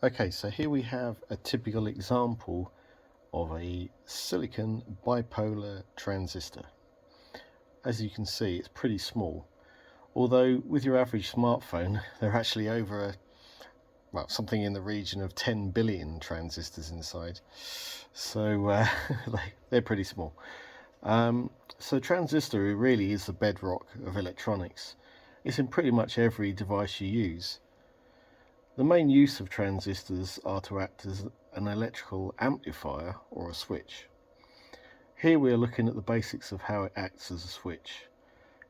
Okay, so here we have a typical example of a silicon bipolar transistor. As you can see, it's pretty small, although with your average smartphone they're actually over something in the region of 10 billion transistors inside, so they're pretty small. So transistor really is the bedrock of electronics. It's in pretty much every device you use. The main use of transistors are to act as an electrical amplifier or a switch. Here we are looking at the basics of how it acts as a switch.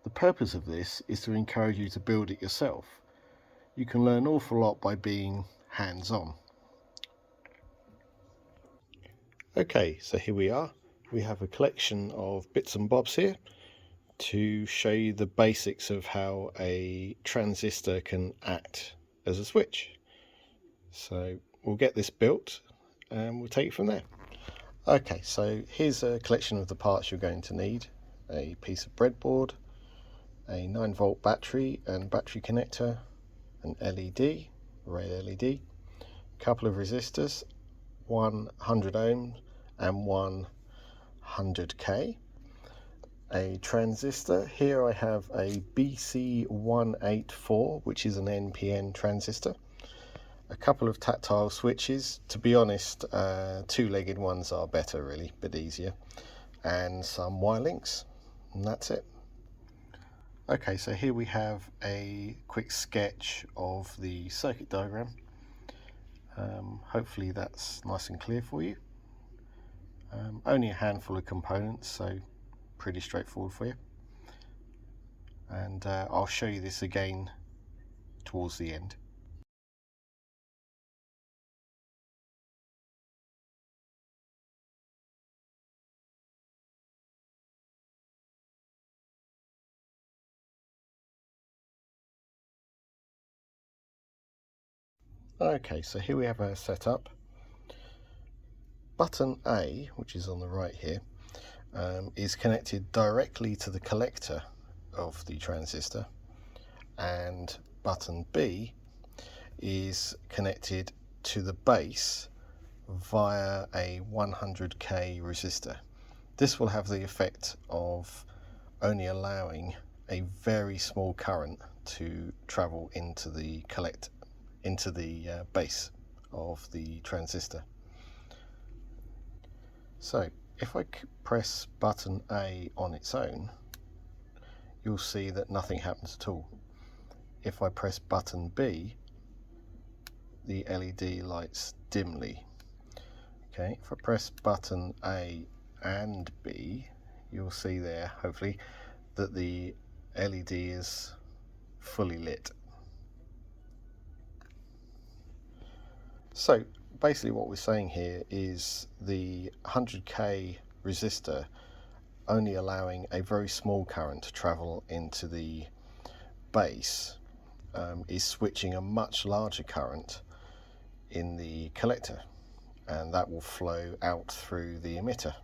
The purpose of this is to encourage you to build it yourself. You can learn an awful lot by being hands-on. Okay, so here we are. We have a collection of bits and bobs here to show you the basics of how a transistor can act as a switch. So we'll get this built and we'll take it from there. Okay, so here's a collection of the parts you're going to need. A piece of breadboard, a 9-volt battery and battery connector, an LED, red LED, a couple of resistors, 100 ohms and 100K, a transistor. Here I have a BC184, which is an NPN transistor, a couple of tactile switches. To be honest, two-legged ones are better, really, a bit easier, and some wire links, and that's it. Okay, so here we have a quick sketch of the circuit diagram. Hopefully that's nice and clear for you. Only a handful of components, so pretty straightforward for you. And I'll show you this again towards the end. Okay, so here we have our setup. Button A, which is on the right here, is connected directly to the collector of the transistor, and button B is connected to the base via a 100K resistor. This will have the effect of only allowing a very small current to travel into the base of the transistor. So if I press button A on its own, you'll see that nothing happens at all. If I press button B, the LED lights dimly. Okay, if I press button A and B, you'll see there, hopefully, that the LED is fully lit. So basically what we're saying here is the 100K resistor only allowing a very small current to travel into the base is switching a much larger current in the collector, and that will flow out through the emitter.